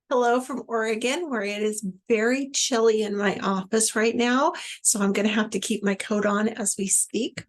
Hello from Oregon, where it is very chilly in my office right now. So I'm going to have to keep my coat on as we speak.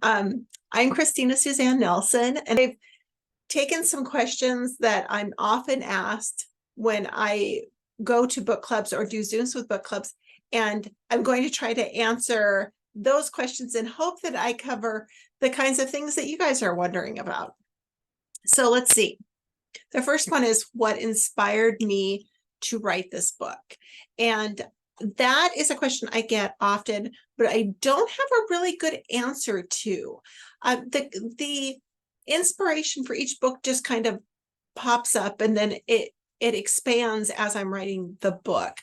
I'm Christina Suzanne Nelson, and I've taken some questions that I'm often asked when I go to book clubs or do Zooms with book clubs. And I'm going to try to answer those questions in hope that I cover the kinds of things that you guys are wondering about. So let's see. The first one is what inspired me to write this book. And that is a question I get often, but I don't have a really good answer to. The inspiration for each book just kind of pops up, and then it expands as I'm writing the book.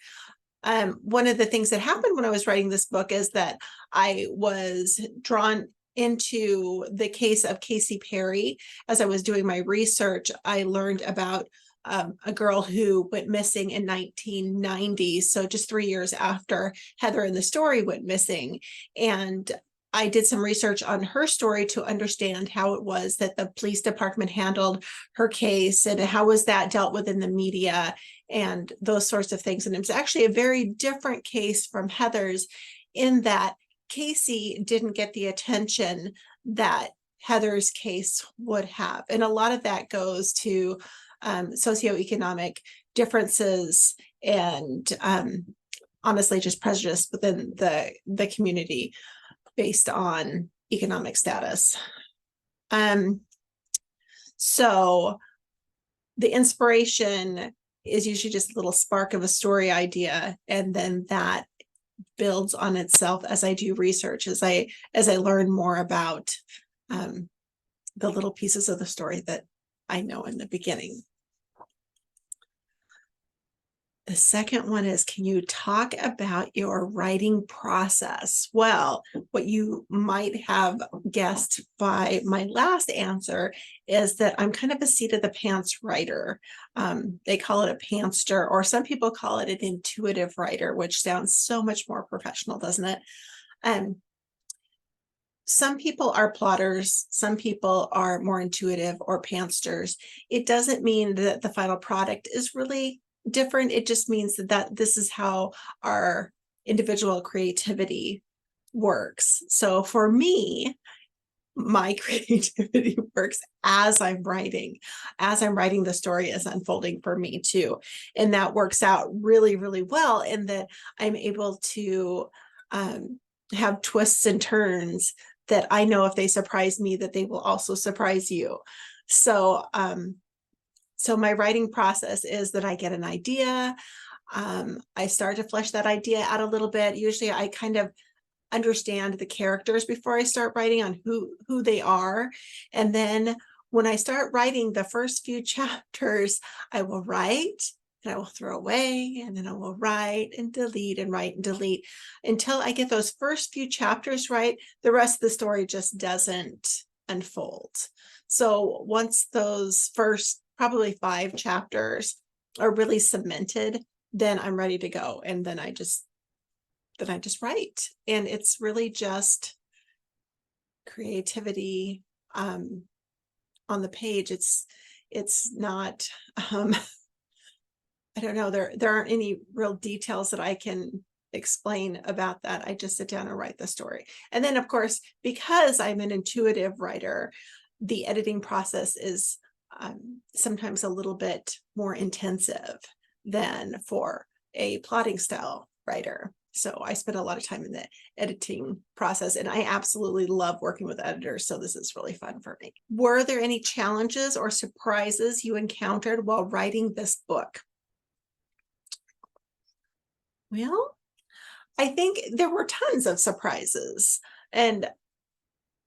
One of the things that happened when I was writing this book is that I was drawn into the case of Casey Perry. As I was doing my research, I learned about a girl who went missing in 1990, so just 3 years after Heather in the story went missing. And I did some research on her story to understand how it was that the police department handled her case and how was that dealt with in the media and those sorts of things. And it was actually a very different case from Heather's, in that Casey didn't get the attention that Heather's case would have. And a lot of that goes to socioeconomic differences and honestly just prejudice within the community based on economic status. So the inspiration is usually just a little spark of a story idea, and then that builds on itself as I do research, as I learn more about the little pieces of the story that I know in the beginning. The second one is, can you talk about your writing process? Well, what you might have guessed by my last answer is that I'm kind of a seat of the pants writer. They call it a pantster, or some people call it an intuitive writer, which sounds so much more professional, doesn't it? Some people are plotters, some people are more intuitive or pantsters. It doesn't mean that the final product is really different. It just means that this is how our individual creativity works. So for me, my creativity works as I'm writing the story is unfolding for me too. And that works out really, really well in that I'm able to have twists and turns that I know if they surprise me, that they will also surprise you. So so my writing process is that I get an idea. I start to flesh that idea out a little bit. Usually I kind of understand the characters before I start writing on who they are. And then when I start writing the first few chapters, I will write and I will throw away, and then I will write and delete and write and delete until I get those first few chapters right. The rest of the story just doesn't unfold. So once those first probably 5 chapters are really cemented, then I'm ready to go. And then I just write. And it's really just creativity on the page. It's not, I don't know, there aren't any real details that I can explain about that. I just sit down and write the story. And then of course, because I'm an intuitive writer, the editing process is sometimes a little bit more intensive than for a plotting style writer. So I spend a lot of time in the editing process, and I absolutely love working with editors. So this is really fun for me. Were there any challenges or surprises you encountered while writing this book? Well, I think there were tons of surprises, and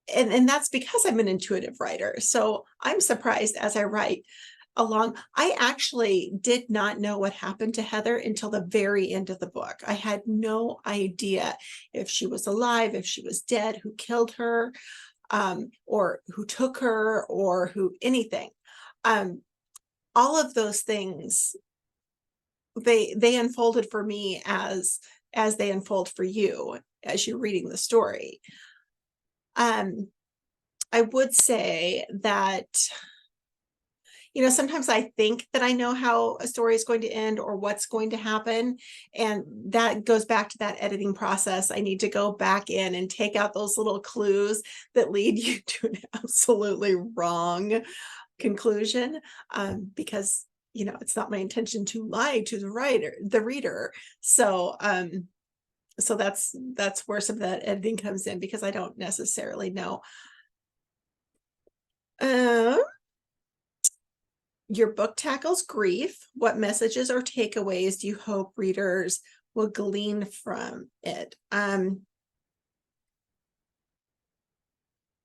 that's because I'm an intuitive writer. So I'm surprised as I write along. I actually did not know what happened to Heather until the very end of the book. I had no idea if she was alive, if she was dead, who killed her, or who took her, or who anything. All of those things, they unfolded for me as they unfold for you as you're reading the story. I would say that sometimes I think that I know how a story is going to end or what's going to happen. And that goes back to that editing process. I need to go back in and take out those little clues that lead you to an absolutely wrong conclusion, because it's not my intention to lie to the reader. So that's where some of that editing comes in, because I don't necessarily know. Your book tackles grief. What messages or takeaways do you hope readers will glean from it? I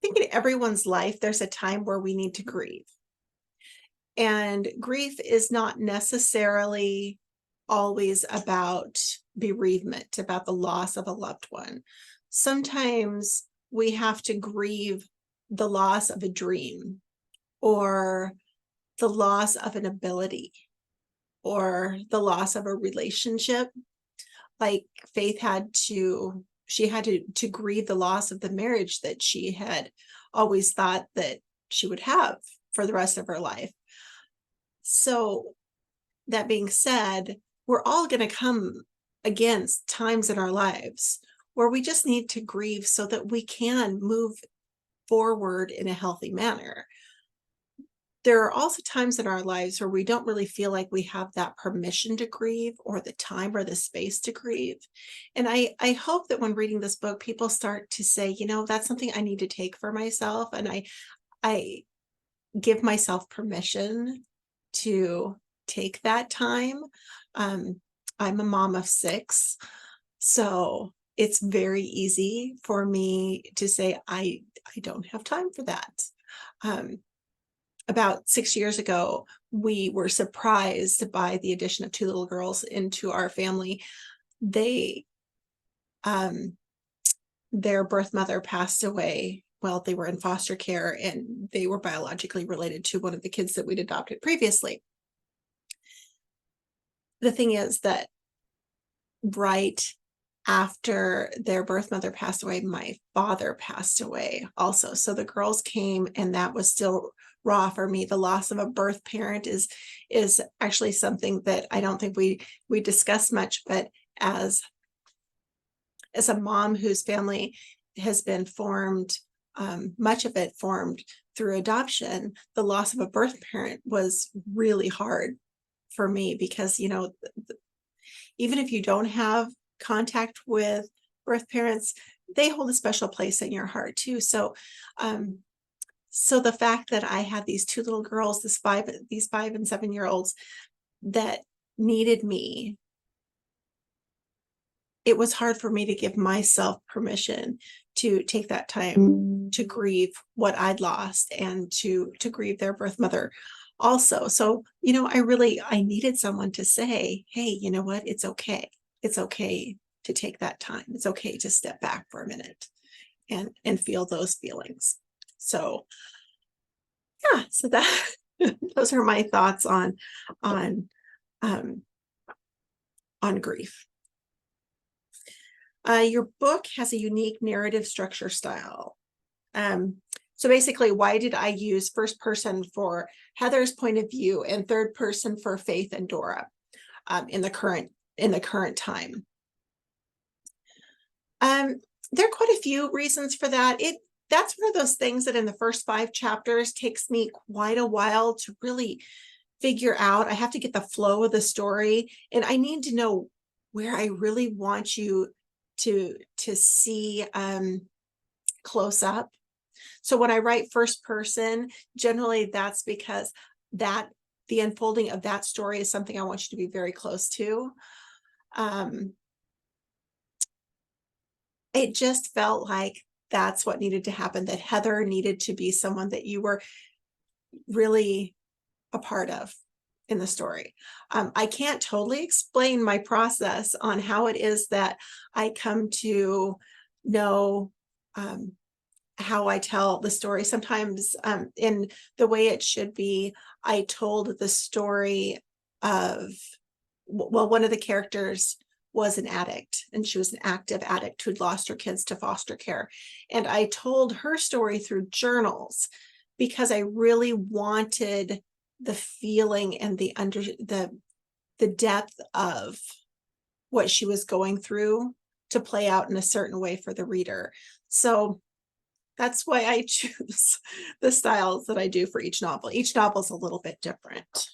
think in everyone's life, there's a time where we need to grieve. And grief is not necessarily always about bereavement, about the loss of a loved one. Sometimes we have to grieve the loss of a dream, or the loss of an ability, or the loss of a relationship. Like Faith had to grieve the loss of the marriage that she had always thought that she would have for the rest of her life. So that being said, we're all going to come against times in our lives where we just need to grieve so that we can move forward in a healthy manner. There are also times in our lives where we don't really feel like we have that permission to grieve, or the time or the space to grieve. And I hope that when reading this book, people start to say, that's something I need to take for myself. And I give myself permission to take that time. I'm a mom of 6, so it's very easy for me to say, I don't have time for that. About 6 years ago, we were surprised by the addition of 2 little girls into our family. They, their birth mother passed away while they were in foster care, and they were biologically related to one of the kids that we'd adopted previously. The thing is that right after their birth mother passed away, my father passed away also. So the girls came, and that was still raw for me. The loss of a birth parent is actually something that I don't think we discuss much, but as a mom whose family has been formed, much of it formed through adoption, the loss of a birth parent was really hard for me, because even if you don't have contact with birth parents, they hold a special place in your heart too. So the fact that I had these 2 little girls, these 5 and 7-year-olds that needed me, it was hard for me to give myself permission to take that time to grieve what I'd lost, and to grieve their birth mother also. So, I needed someone to say, hey, you know what? It's okay. It's okay to take that time. It's okay to step back for a minute and feel those feelings. So yeah, so that those are my thoughts on grief. Your book has a unique narrative structure style. So basically, why did I use first person for Heather's point of view and third person for Faith and Dora in the current time? There are quite a few reasons for that. That's one of those things that in the first 5 chapters takes me quite a while to really figure out. I have to get the flow of the story, and I need to know where I really want you to see close up. So when I write first person, generally that's because the unfolding of that story is something I want you to be very close to. It just felt like that's what needed to happen, that Heather needed to be someone that you were really a part of in the story. I can't totally explain my process on how it is that I come to know how I tell the story. Sometimes in the way it should be, I told the story of, one of the characters was an addict, and she was an active addict who'd lost her kids to foster care. And I told her story through journals because I really wanted the feeling and the depth of what she was going through to play out in a certain way for the reader. So that's why I choose the styles that I do for each novel. Each novel is a little bit different.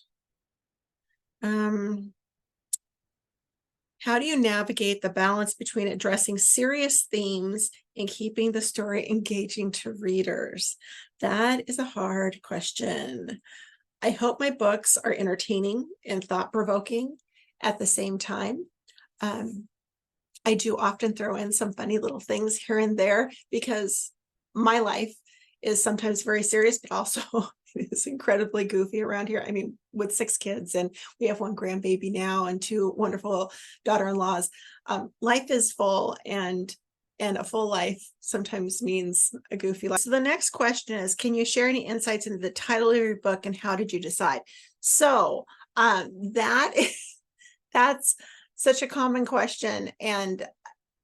How do you navigate the balance between addressing serious themes and keeping the story engaging to readers? That is a hard question. I hope my books are entertaining and thought-provoking at the same time. I do often throw in some funny little things here and there because my life is sometimes very serious, but also is incredibly goofy around here. I mean, with 6 kids, and we have 1 grandbaby now and 2 wonderful daughter-in-laws. Life is full, and a full life sometimes means a goofy life. So the next question is, can you share any insights into the title of your book and how did you decide? So that's such a common question. And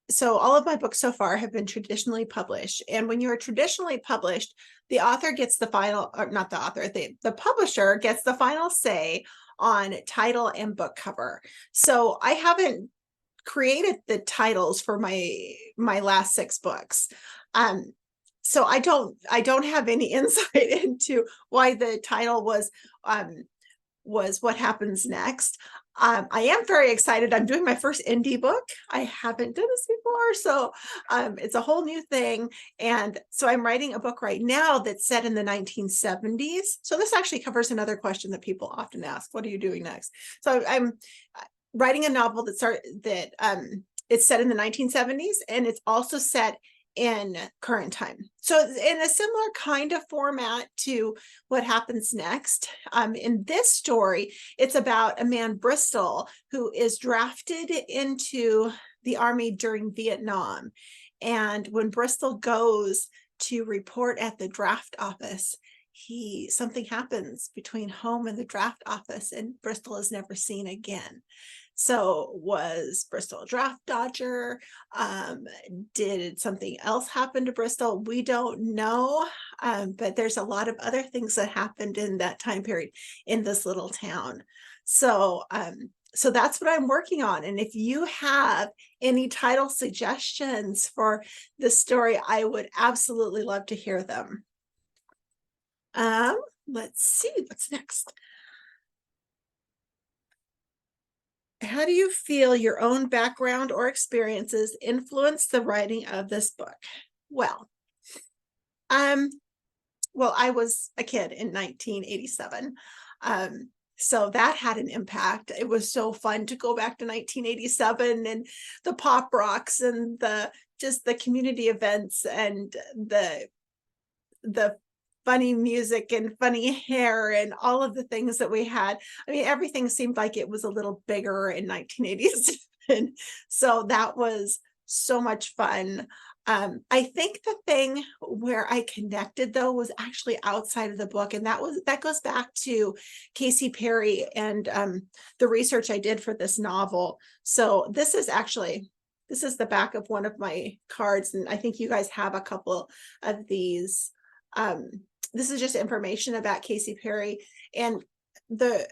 so all of my books so far have been traditionally published. And when you are traditionally published, the author gets the final, or not the author, the publisher gets the final say on title and book cover. So I haven't created the titles for my last 6 books. So I don't have any insight into why the title was What Happens Next. I am very excited. I'm doing my first indie book. I haven't done this before, so it's a whole new thing. And so I'm writing a book right now that's set in the 1970s. So this actually covers another question that people often ask: what are you doing next? So I'm writing a novel it's set in the 1970s, and it's also set in current time. So in a similar kind of format to What Happens Next. In this story, it's about a man, Bristol, who is drafted into the army during Vietnam. And when Bristol goes to report at the draft office, something happens between home and the draft office, and Bristol is never seen again. So was Bristol a draft dodger? Did something else happen to Bristol? We don't know, but there's a lot of other things that happened in that time period in this little town. So that's what I'm working on. And if you have any title suggestions for the story, I would absolutely love to hear them. Let's see what's next. How do you feel your own background or experiences influence the writing of this book? Well, I was a kid in 1987. So that had an impact. It was so fun to go back to 1987 and the pop rocks and the community events and the funny music and funny hair and all of the things that we had. I mean, everything seemed like it was a little bigger in 1987. So that was so much fun. I think the thing where I connected, though, was actually outside of the book, and that goes back to Casey Perry and the research I did for this novel. So this is the back of one of my cards, and I think you guys have a couple of these. This is just information about Casey Perry, and the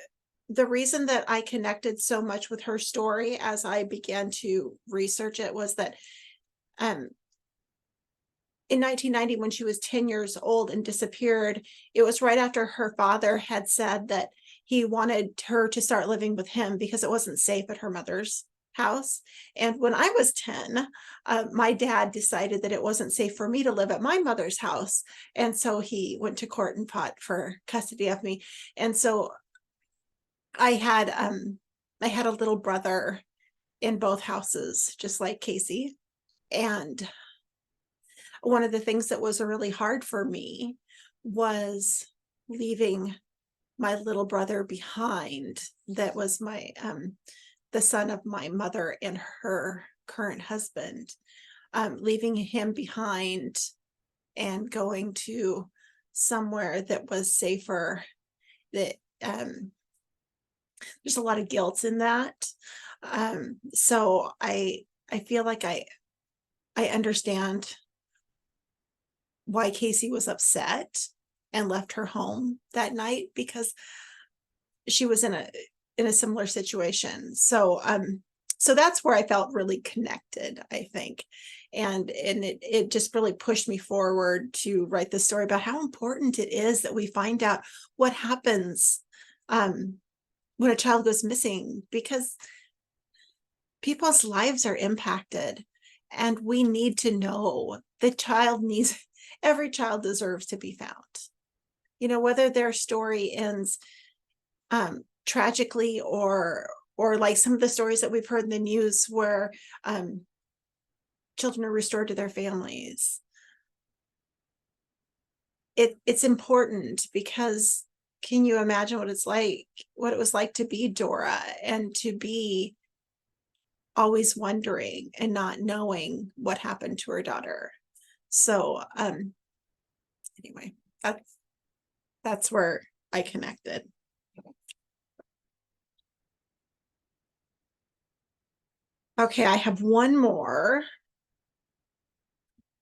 reason that I connected so much with her story as I began to research it was that in 1990, when she was 10 years old and disappeared, it was right after her father had said that he wanted her to start living with him because it wasn't safe at her mother's house. And when I was 10, my dad decided that it wasn't safe for me to live at my mother's house. And so he went to court and fought for custody of me. And so I had a little brother in both houses, just like Casey. And one of the things that was really hard for me was leaving my little brother behind. That was the son of my mother and her current husband, leaving him behind and going to somewhere that was safer. That there's a lot of guilt in that. So I feel like I understand why Casey was upset and left her home that night, because she was in a similar situation. So so that's where I felt really connected, I think. And it just really pushed me forward to write the story about how important it is that we find out what happens when a child goes missing, because people's lives are impacted, and we need to know every child deserves to be found. Whether their story ends tragically, or like some of the stories that we've heard in the news where children are restored to their families. It's important, because can you imagine what it was like to be Dora, and to be always wondering and not knowing what happened to her daughter? So anyway, that's where I connected. Okay, I have one more.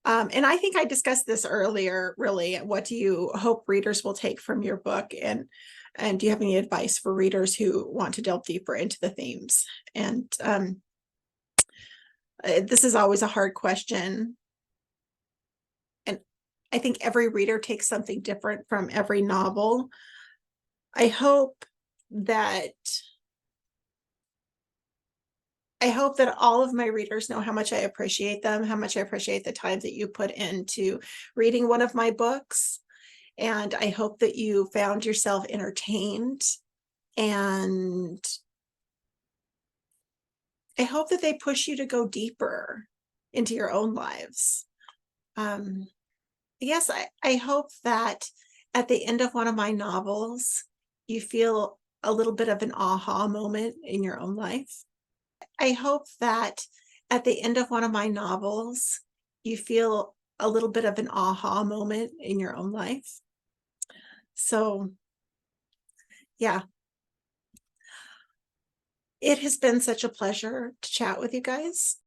And I think I discussed this earlier, really. What do you hope readers will take from your book? And do you have any advice for readers who want to delve deeper into the themes? And this is always a hard question. And I think every reader takes something different from every novel. I hope that all of my readers know how much I appreciate them, how much I appreciate the time that you put into reading one of my books. And I hope that you found yourself entertained. And I hope that they push you to go deeper into your own lives. Yes, I hope that at the end of one of my novels, you feel a little bit of an aha moment in your own life. I hope that at the end of one of my novels, you feel a little bit of an aha moment in your own life. So, yeah. It has been such a pleasure to chat with you guys.